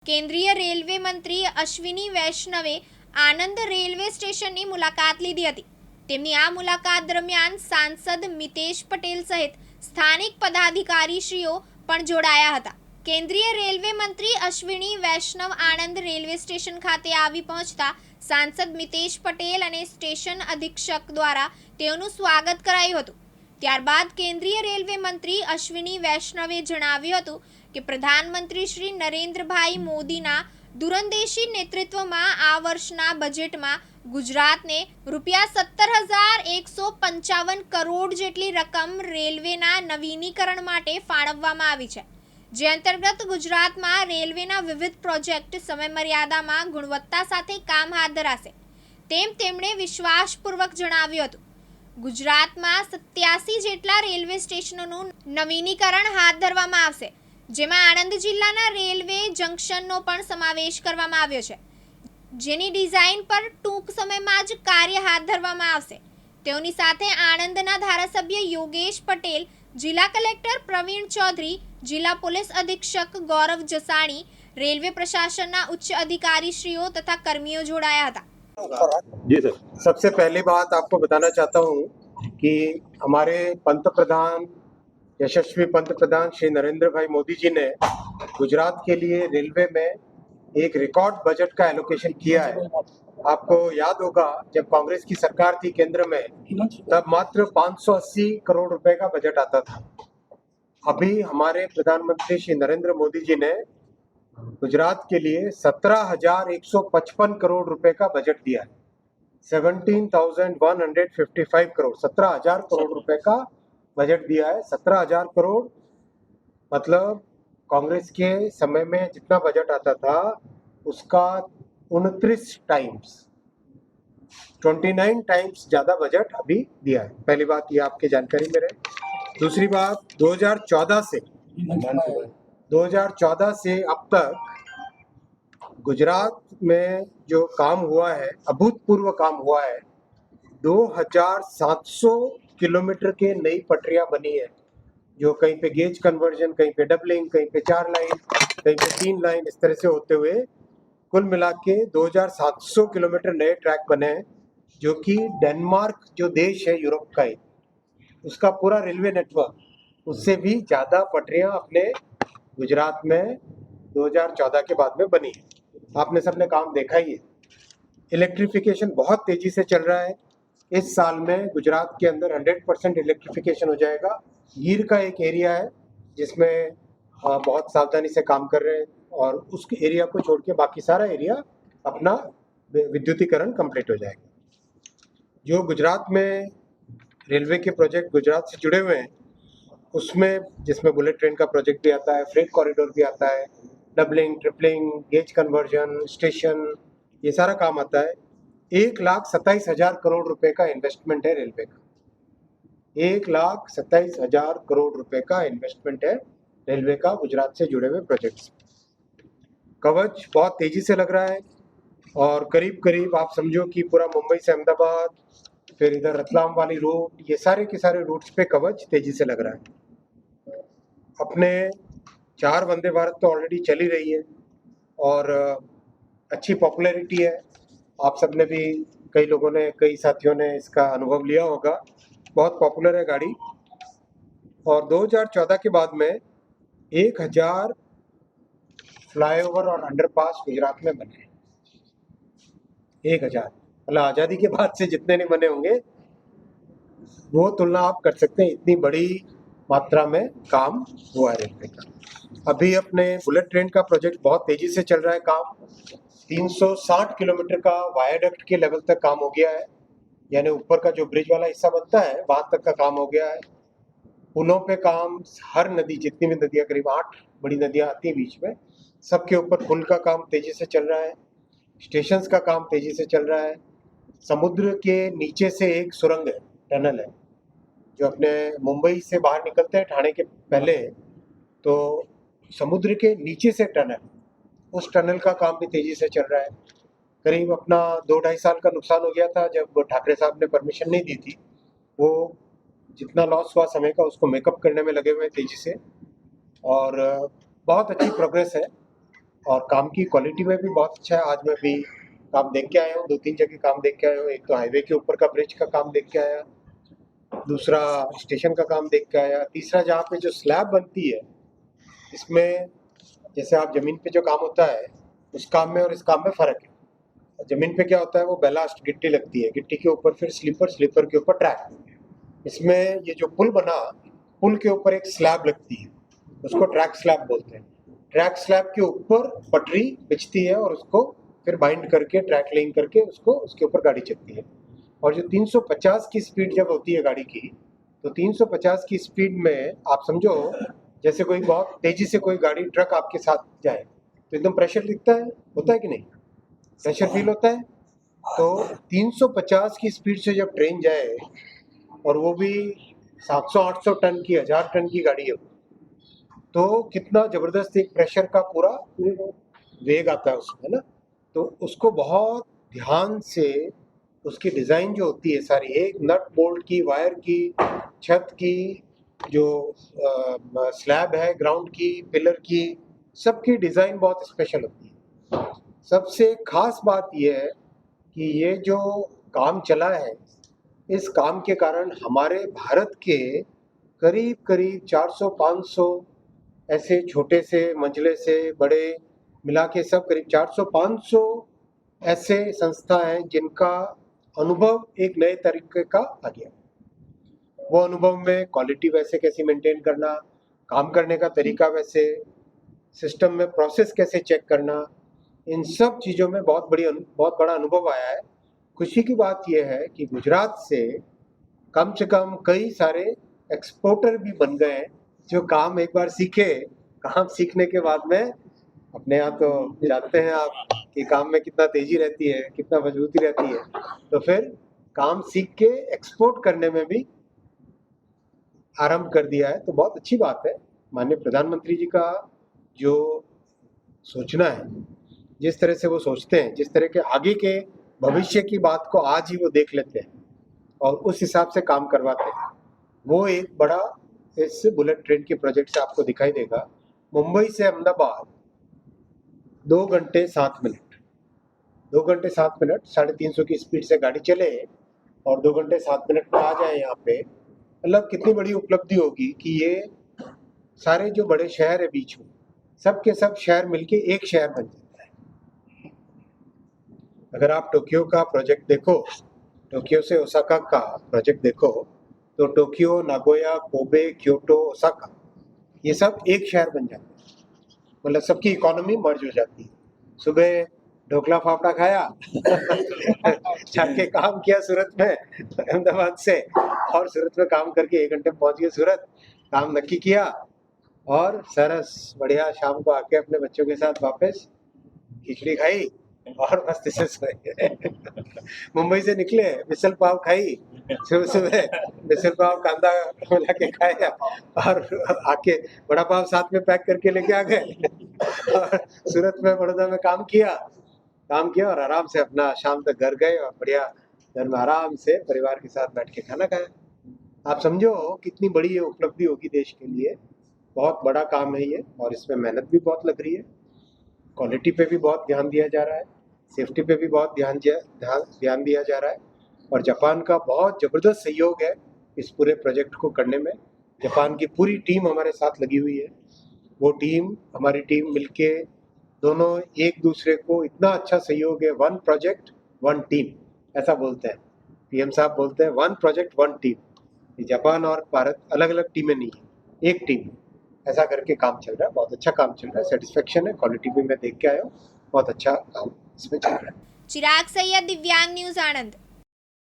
કેન્દ્રીય રેલવે મંત્રી અશ્વિની વૈષ્ણવે આનંદ રેલવે સ્ટેશનની મુલાકાત લીધી હતી. તેમની આ મુલાકાત દરમિયાન સાંસદ મિતેશ પટેલ સહિત સ્થાનિક પદાધિકારીશ્રીઓ પણ જોડાયા હતા. કેન્દ્રીય રેલવે મંત્રી અશ્વિની વૈષ્ણવ આણંદ રેલવે સ્ટેશન ખાતે આવી પહોંચતા સાંસદ મિતેશ પટેલ અને સ્ટેશન અધિક્ષક દ્વારા તેઓનું સ્વાગત કરાયું હતું. ત્યારબાદ કેન્દ્રીય રેલવે મંત્રી અશ્વિની વૈષ્ણવે જણાવ્યું હતું કે પ્રધાનમંત્રી શ્રી નરેન્દ્રભાઈ મોદીના દૂરંદેશી નેતૃત્વમાં આ વર્ષના બજેટમાં ગુજરાતને ₹17,155 કરોડ જેટલી રકમ રેલવેના નવીનીકરણ માટે ફાળવવામાં આવી છે, જે અંતર્ગત ગુજરાતમાં રેલવેના વિવિધ પ્રોજેક્ટ સમયમર્યાદામાં ગુણવત્તા સાથે કામ હાથ ધરાશે તેમ તેમણે વિશ્વાસપૂર્વક જણાવ્યું હતું. ગુજરાતમાં 87 જેટલા રેલવે સ્ટેશનોનું નવીનીકરણ હાથ ધરવામાં આવશે, જેમાં આણંદ જિલ્લાના રેલવે જંકશનનો પણ સમાવેશ કરવામાં આવ્યો છે, જેની ડિઝાઇન પર ટૂંક સમયમાં જ કાર્ય હાથ ધરવામાં આવશે. તેઓની સાથે આણંદના ધારાસભ્ય યોગેશ પટેલ, જિલ્લા કલેક્ટર પ્રવીણ ચૌધરી, જિલ્લા પોલીસ અધિક્ષક ગૌરવ જસાણી, રેલવે प्रशासनના ઉચ્ચ अधिकारीश्रियों तथा कर्मियों જોડાયા હતા. जी सर, सबसे पहली बात आपको बताना चाहता हूँ कि हमारे पंत प्रधान यशस्वी पंत प्रधान श्री नरेंद्र भाई मोदी जी ने गुजरात के लिए रेलवे में एक रिकॉर्ड बजट का एलोकेशन किया है. आपको याद होगा जब कांग्रेस की सरकार थी केंद्र में, तब मात्र 580 करोड़ रुपए का बजट आता था. अभी हमारे प्रधानमंत्री श्री नरेंद्र मोदी जी ने गुजरात के लिए 17,155 करोड़ रुपए का बजट दिया है. 17,155 करोड़, 17,000 करोड़ रुपए का बजट दिया है. 17,000 करोड़ मतलब कांग्रेस के समय में जितना बजट आता था उसका 29 टाइम्स 29 टाइम्स ज्यादा बजट अभी दिया है. पहली बात ये आपके जानकारी में रहे. दूसरी बात 2014 से अब तक गुजरात में जो काम हुआ है, अभूतपूर्व काम हुआ है. 2,700 किलोमीटर के नई पटरियां बनी है, जो कहीं पे गेज कन्वर्जन, कहीं पे डबलिंग, कहीं पे 4 लाइन, कहीं पे 3 लाइन, इस तरह से होते हुए कुल मिला के 2,700 किलोमीटर नए ट्रैक बने हैं, जो कि डेनमार्क जो देश है यूरोप का ही, उसका पूरा रेलवे नेटवर्क उससे भी ज़्यादा पटरियां अपने गुजरात में 2014 के बाद में बनी है. आपने सबने काम देखा ही है. इलेक्ट्रिफिकेशन बहुत तेजी से चल रहा है. इस साल में गुजरात के अंदर 100% इलेक्ट्रिफिकेशन हो जाएगा. गिर का एक एरिया है जिसमें बहुत सावधानी से काम कर रहे हैं, और उस एरिया को छोड़ के बाकी सारा एरिया अपना विद्युतीकरण कंप्लीट हो जाएगा. जो गुजरात में रेलवे के प्रोजेक्ट गुजरात से जुड़े हुए हैं उसमें, जिसमें बुलेट ट्रेन का प्रोजेक्ट भी आता है, फ्रेट कॉरिडोर भी आता है, doubling, tripling, gauge conversion, station, ये सारा काम आता है. 1,27,000 करोड़ रुपए का इन्वेस्टमेंट है रेलवे का. 1,27,000 करोड़ रुपए का इन्वेस्टमेंट है रेलवे का गुजरात से जुड़े हुए प्रोजेक्ट्स. कवच बहुत तेजी से लग रहा है, और करीब करीब आप समझो कि पूरा मुंबई से अहमदाबाद, फिर इधर रतलाम वाली रूट, ये सारे के सारे रूट्स पे कवच तेजी से लग रहा है. अपने 4 वंदे भारत तो ऑलरेडी चली रही है और अच्छी पॉपुलैरिटी है. आप सब ने भी, कई लोगों ने, कई साथियों ने इसका अनुभव लिया होगा. बहुत पॉपुलर है गाड़ी. और 2014 के बाद में 1,000 फ्लाईओवर और अंडरपास गुजरात में बने. 1,000 मतलब आज़ादी के बाद से जितने नहीं बने होंगे वो तुलना आप कर सकते हैं. इतनी बड़ी मात्रा में काम हुआ है रेलवे का. अभी अपने बुलेट ट्रेन का प्रोजेक्ट बहुत तेजी से चल रहा है. काम 360 किलोमीटर का वायाडक्ट के लेवल तक काम हो गया है, यानी ऊपर का जो ब्रिज वाला हिस्सा बनता है वहां तक का काम हो गया है. पुलों पे काम, हर नदी, जितनी भी नदियां, करीब 8 बड़ी नदियां आती हैं बीच में, सबके ऊपर पुल का काम तेजी से चल रहा है. स्टेशंस का काम तेजी से चल रहा है. समुद्र के नीचे से एक सुरंग है, टनल है, जो अपने मुंबई से बाहर निकलते हैं ठाणे के पहले, तो समुद्र के नीचे से टनल, उस टनल का काम भी तेजी से चल रहा है. करीब अपना 2-2.5 साल का नुकसान हो गया था जब ठाकरे साहब ने परमिशन नहीं दी थी. वो जितना लॉस हुआ समय का, उसको मेकअप करने में लगे हुए तेजी से, और बहुत अच्छी प्रोग्रेस है. और काम की क्वालिटी में भी बहुत अच्छा है। आज मैं भी काम देख के आया हूँ, 2-3 जगह काम देख के आया हूँ। एक तो हाईवे के ऊपर का ब्रिज का काम देख के आया, दूसरा स्टेशन का काम देख के आया, तीसरा जहाँ पे जो स्लैब बनती है, इसमें जैसे आप जमीन पे जो काम होता है उस काम में और इस काम में फ़र्क है। जमीन पे क्या होता है, वो बेलास्ट गिट्टी लगती है, गिट्टी के ऊपर फिर स्लीपर, स्लीपर के ऊपर ट्रैक। इसमें ये जो पुल बना, पुल के ऊपर एक स्लैब लगती है, उसको ट्रैक स्लैब बोलते हैं। ट्रैक स्लैब के ऊपर पटरी बिछती है और उसको फिर बाइंड करके ट्रैक लेइंग करके उसको उसके ऊपर गाड़ी चलती है। और जो 350 की स्पीड जब होती है गाड़ी की, तो 350 की स्पीड में आप समझो जैसे कोई बहुत तेजी से कोई गाड़ी ट्रक आपके साथ जाए तो एकदम प्रेशर दिखता है, होता है कि नहीं, प्रेशर फील होता है। तो 350 की स्पीड से जब ट्रेन जाए और वो भी 700-800 टन की, 1000 टन की गाड़ी है, तो कितना जबरदस्त एक प्रेशर का पूरा वेग आता है उसमें, है ना। तो उसको बहुत ध्यान से उसकी डिज़ाइन जो होती है सारी, एक नट बोल्ट की, वायर की, छत की, जो स्लैब है, ग्राउंड की, पिलर की, सबकी डिज़ाइन बहुत स्पेशल होती है। सबसे खास बात यह है कि ये जो काम चला है, इस काम के कारण हमारे भारत के करीब करीब 400-500 ऐसे छोटे से मंझले से बड़े मिला के सब करीब 400-500 ऐसे संस्था हैं जिनका अनुभव एक नए तरीके का आ गया। वो अनुभव में क्वालिटी वैसे कैसे मेंटेन करना, काम करने का तरीका वैसे, सिस्टम में प्रोसेस कैसे चेक करना, इन सब चीज़ों में बहुत बड़ा अनुभव आया है। खुशी की बात यह है कि गुजरात से कम कई सारे एक्सपोर्टर भी बन गए हैं, जो काम एक बार सीखे, काम सीखने के बाद में अपने यहाँ तो जानते हैं आप कि काम में कितना तेजी रहती है, कितना मजबूती रहती है, तो फिर काम सीख के एक्सपोर्ट करने में भी आरंभ कर दिया है। तो बहुत अच्छी बात है। माननीय प्रधानमंत्री जी का जो सोचना है, जिस तरह से वो सोचते हैं, जिस तरह के आगे के भविष्य की बात को आज ही वो देख लेते हैं और उस हिसाब से काम करवाते हैं, वो एक बड़ा इस बुलेट ट्रेन के प्रोजेक्ट से आपको दिखाई देगा। मुंबई से अहमदाबाद 2 घंटे 7 मिनट, 2 घंटे 7 मिनट 350 की स्पीड से गाड़ी चले और 2 घंटे 7 मिनट में आ जाए यहाँ पे, मतलब कितनी बड़ी उपलब्धि होगी कि ये सारे जो बड़े शहर है बीच में, सब के सब शहर मिलके एक शहर बन जाता है। अगर आप टोक्यो का प्रोजेक्ट देखो, टोक्यो से ओसाका का प्रोजेक्ट देखो, तो Tokyo, Nagoya, Kobe, Kyoto, Osaka, ये सब एक शहर बन जाते हैं। मतलब सबकी इकोनॉमी मर्ज हो जाती है। सुबह ढोकला फाफड़ा खाया जाके काम किया सूरत में अहमदाबाद से, और सूरत में काम करके 1 घंटे में पहुंच गए सूरत, काम नक्की किया और सरस बढ़िया शाम को आके अपने बच्चों के साथ वापस खिचड़ी खाई और मस्त से सोए। मुंबई से निकले, मिसल पाव खाई, सुबह सुबह मिसल पाव कांदा मिला के खाया और आके बड़ा पाव साथ में पैक करके लेके आ गए और सूरत में, बड़ौदा में काम किया और आराम से अपना शाम तक घर गए और बढ़िया घर में आराम से परिवार के साथ बैठ के खाना खाया। आप समझो कितनी बड़ी ये उपलब्धि होगी देश के लिए। बहुत बड़ा काम है ये और इसमें मेहनत भी बहुत लग रही है। क्वालिटी पे भी बहुत ध्यान दिया जा रहा है, सेफ्टी पे भी बहुत ध्यान दिया जा रहा है और जापान का बहुत ज़बरदस्त सहयोग है इस पूरे प्रोजेक्ट को करने में। जापान की पूरी टीम हमारे साथ लगी हुई है। वो टीम, हमारी टीम मिलके दोनों एक दूसरे को, इतना अच्छा सहयोग है। 1 प्रोजेक्ट 1 टीम ऐसा बोलते हैं, पीएम साहब बोलते हैं 1 प्रोजेक्ट 1 टीम। जापान और भारत अलग अलग टीमें नहीं है, एक टीम है। ऐसा करके काम चल रहा है, बहुत अच्छा काम चल रहा है, सेटिस्फेक्शन है। क्वालिटी भी मैं देख के आया हूँ, बहुत अच्छा काम इसमें चल रहा है। चिराग सैयद, दिव्यांग न्यूज़, आणंद।